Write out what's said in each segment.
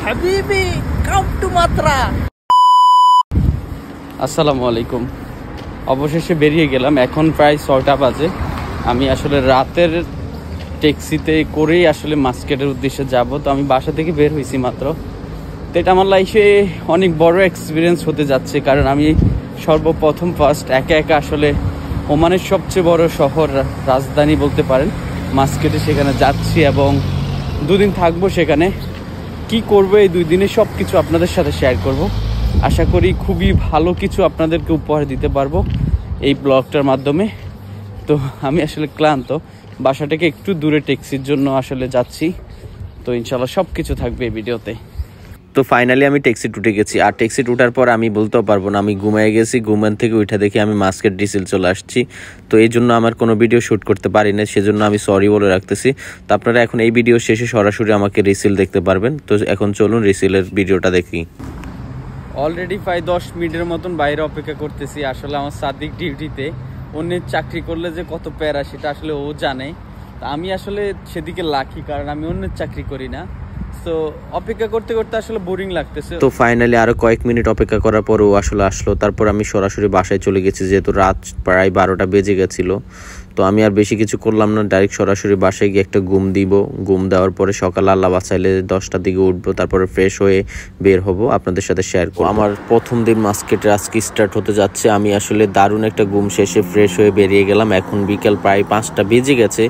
হাবিবি come to মাত্রা। আসসালামু আলাইকুম। অবশেষে বেরিয়ে গেলাম, এখন প্রায় 6টা বাজে। আমি আসলে রাতের ট্যাক্সিতে করেই আসলে মাস্কেটের উদ্দেশ্যে যাব। তো আমি বাসা থেকে বের হয়েছি মাত্র। তো এটা আমার লাইফে অনেক বড় এক্সপিরিয়েন্স হতে যাচ্ছে, কারণ আমি সর্বপ্রথম ফার্স্ট একা একা আসলে ওমানের সবচেয়ে বড় শহর, রাজধানী বলতে পারেন, মাস্কেটে সেখানে যাচ্ছি এবং 2 দিন থাকবো সেখানে। কি করবো এই 2 দিনে সব কিছু আপনাদের সাথে শেয়ার করব। আশা করি খুবই ভালো কিছু আপনাদেরকে উপহার দিতে পারবো এই ব্লগটার মাধ্যমে। তো আমি আসলে ক্লান্ত, বাসা থেকে একটু দূরে ট্যাক্সির জন্য আসলে যাচ্ছি। তো ইনশাল্লাহ সব কিছু থাকবে এই ভিডিওতে। তো ফাইনালি আমি ট্যাক্সি উঠে গেছি। আর ট্যাক্সি উঠার পর আমি বলতেও পারবো না আমি ঘুমিয়ে গেছি। ঘুমান থেকে উঠে দেখি আমি মাস্কেট রিসিল চলে আসছি। তো এই জন্য আমার কোনো ভিডিও শ্যুট করতে পারি না, সেজন্য আমি সরি বলে রাখতেছি। তো আপনারা এখন এই ভিডিও শেষে সরাসরি আমাকে রিসিল দেখতে পারবেন। তো এখন চলুন রিসিলের ভিডিওটা দেখি। অলরেডি প্রায় 10 মিনিটের মতন বাইরে অপেক্ষা করতেছি। আসলে আমার সাদিক ডিউটিতে, অন্যের চাকরি করলে যে কত প্যারা সেটা আসলে ও জানে। তা আমি আসলে সেদিকে লাকি, কারণ আমি অন্যের চাকরি করি না। তো অপেক্ষা করতে করতে আসলে বোরিং লাগতেছে। তো ফাইনালি আরো কয়েক মিনিট অপেক্ষা করার পর ও আসলে আসলো। তারপর আমি সরাসরি বাসায় চলে গেছি, যেহেতু রাত প্রায় 12টা বেজে গেছিল। তো আমি আর বেশি কিছু করলাম না, ডাইরেক্ট সরাসরি বাসায় গিয়ে একটা ঘুম দিব। ঘুম দেওয়ার পরে সকালে আল্লাহ বাঁচাইলে 10টার দিকে উঠবো, তারপরে ফ্রেশ হয়ে বের হব, আপনাদের সাথে শেয়ার করব। আমার প্রথম দিন মাস্কেটে আজকে স্টার্ট হতে যাচ্ছে। আমি আসলে দারুণ একটা ঘুম শেষে ফ্রেশ হয়ে বেরিয়ে গেলাম। এখন বিকাল প্রায় 5টা বেজে গেছে।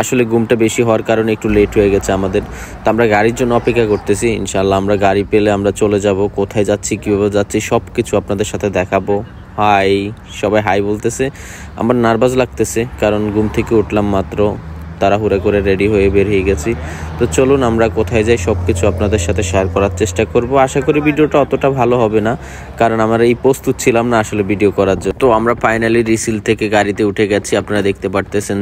আসলে ঘুমটা বেশি হওয়ার কারণে একটু লেট হয়ে গেছে আমাদের। তো আমরা গাড়ির জন্য অপেক্ষা করতেছি। ইনশাল্লাহ আমরা গাড়ি পেলে আমরা চলে যাব। কোথায় যাচ্ছি, কীভাবে যাচ্ছি সব কিছু আপনাদের সাথে দেখাবো। হাই, সবাই হাই বলতেছে। আমার নার্ভাস লাগতেছে, কারণ ঘুম থেকে উঠলাম মাত্র, তাড়াহুড়া করে রেডি হয়ে বের হয়ে গেছি। তো চলুন আমরা কোথায় যাই সব কিছু আপনাদের সাথে শেয়ার করার চেষ্টা করব। আশা করি ভিডিওটা অতটা ভালো হবে না, কারণ আমরা এই প্রস্তুত ছিলাম না আসলে ভিডিও করার জন্য। তো আমরা ফাইনালি রিসিল থেকে গাড়িতে উঠে গেছি। আপনারা দেখতে পারতেছেন,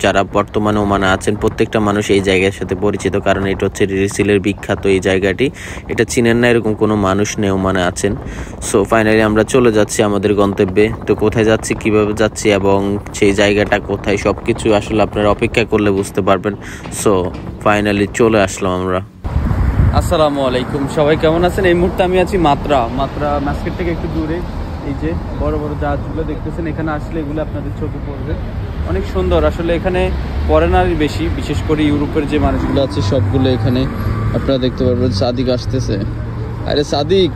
যারা বর্তমানে ওমানে আছেন প্রত্যেকটা মানুষ এই জায়গার সাথে পরিচিত, কারণ এটা হচ্ছে রিসিলের বিখ্যাত এই জায়গাটি। এটা চিনেন না এরকম কোনো মানুষ নেই ওমানে আছেন। সো ফাইনালি আমরা চলে যাচ্ছি আমাদের গন্তব্যে। তো কোথায় যাচ্ছি, কিভাবে যাচ্ছি এবং সেই জায়গাটা কোথায় সব কিছু আসলে আপনারা অপেক্ষা করলে বুঝতে পারবেন। সো ফাইনালি চলে আসলাম আমরা। আসসালামু আলাইকুম, সবাই কেমন আছেন? এই মুহূর্তে আমি আছি মাত্রা মাস্কেট থেকে একটু দূরে। এই যে বড় বড় জাহাজগুলো দেখতেছেন, এখানে আসলে এগুলো আপনাদের চোখে পড়বে। অনেক সুন্দর। আসলে এখানে ফরেনারই বেশি, বিশেষ করে ইউরোপের যে মানুষগুলো আছে সবগুলো এখানে আপনারা দেখতে পারবেন। সাদিক আসতেছে। আরে সাদিক,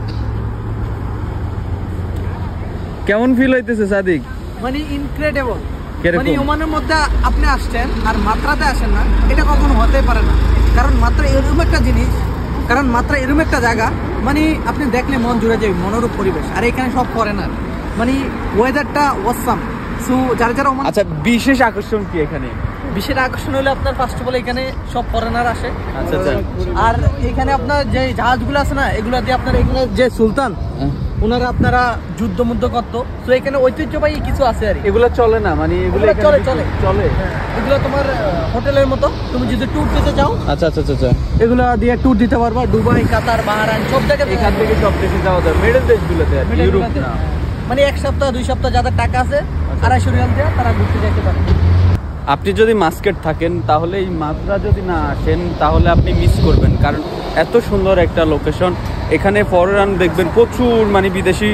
কেমন ফিল হইতেছে সাদিক? মানে ইনক্রেডিবল। কিরকম? মানে ওমানের মধ্যে আপনি আসছেন আর মাত্রাতে আসেন না, এটা কখনো হতেই পারে না। কারণ মাত্রা এরকম একটা জিনিস, কারণ মাত্রা এরকম একটা জায়গা, মানে আপনি দেখলে মন জুড়ে যাবে, মনোরূপ পরিবেশ। আর এখানে সব ফরেনার, মানে ওয়েদারটা ওয়াসাম। সো যারা ওমান। আচ্ছা, বিশেষ আকর্ষণ কি এখানে? বিশেষ আকর্ষণ হলে আপনার ফার্স্ট অফ অল এখানে সব ফরেনার আসে। আচ্ছা আচ্ছা। আর এখানে আপনার যে জাহাজগুলো আছে না, এগুলো দিয়ে আপনার এখানে যে সুলতান ওনারা আপনারা যুদ্ধ মুদ্ধ করতো। তো এখানে ঐতিহ্যবাহী কিছু আছে আর এগুলো চলে না, মানে এগুলো চলে চলে চলে। এগুলো তোমার হোটেলের মতো, তুমি যদি ট্যুর দিতে চাও আচ্ছা আচ্ছা আচ্ছা, এগুলো দিয়ে ট্যুর দিতে পারবা। দুবাই, কাতার, বাহরাইন সব জায়গায়। এখান থেকে সব দেশে যাওয়া যায়, মিডল দেশগুলোতে, ইউরোপ না। মানে 1 সপ্তাহ 2 সপ্তাহ যাদের টাকা আছে 250 রিয়াল দিয়ে তারা ঘুরতে যেতে পারে। আপনি যদি মাস্কেট থাকেন তাহলে এই মাত্রা যদি না আসেন তাহলে আপনি মিস করবেন, কারণ এত সুন্দর একটা লোকেশন। এখানে ফরেনার দেখবেন প্রচুর, মানে বিদেশি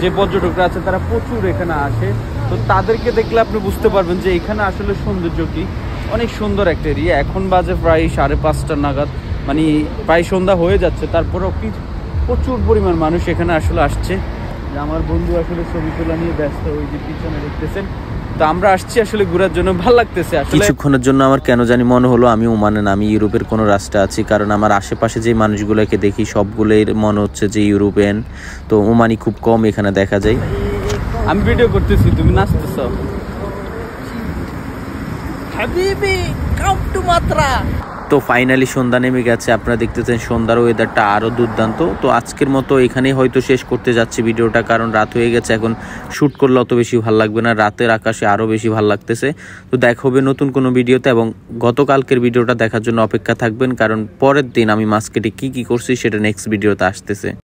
যে পর্যটকরা আছে তারা প্রচুর এখানে আসে। তো তাদেরকে দেখলে আপনি বুঝতে পারবেন যে এখানে আসলে সৌন্দর্য কি। অনেক সুন্দর একটা এরিয়া। এখন বাজে প্রায় 5:30 নাগাদ, মানে প্রায় সন্ধ্যা হয়ে যাচ্ছে। তারপরেও কি প্রচুর পরিমাণ মানুষ এখানে আসলে আসছে। আমার বন্ধু আসলে ছবি তোলা নিয়ে ব্যস্ত, ওই যে পিছনে দেখতেছেন। তো আমরা আসছি আসলে ঘোরার জন্য, ভালো লাগতেছে। আসলে কিছুক্ষণের জন্য আমার কেন জানি মনে হলো আমি ওমানে না, আমি ইউরোপের কোনো রাষ্ট্রে আছি, কারণ আমার আশেপাশে যে মানুষগুলোকে দেখি সবগুলোই মনে হচ্ছে যে ইউরোপিয়ান। তো ওমানি খুব কম এখানে দেখা যায়। আমি ভিডিও করতেছি, তুমি নাচতেছ। হাবিবি কাম টু মাত্রা। তো ফাইনালি সন্ধ্যা নেমে গেছে। আপনারা দেখতেছেন সন্ধ্যার ওয়েদারটা আরও দুর্দান্ত। তো আজকের মতো এখানেই হয়তো শেষ করতে যাচ্ছি ভিডিওটা, কারণ রাত হয়ে গেছে। এখন শ্যুট করলে অত বেশি ভালো লাগবে না, রাতের আকাশে আরও বেশি ভালো লাগতেছে। তো দেখা হবে নতুন কোনো ভিডিওতে, এবং গতকালকের ভিডিওটা দেখার জন্য অপেক্ষা থাকবেন, কারণ পরের দিন আমি মাস্কেটে কি করছি সেটা নেক্সট ভিডিওতে আসতেছে।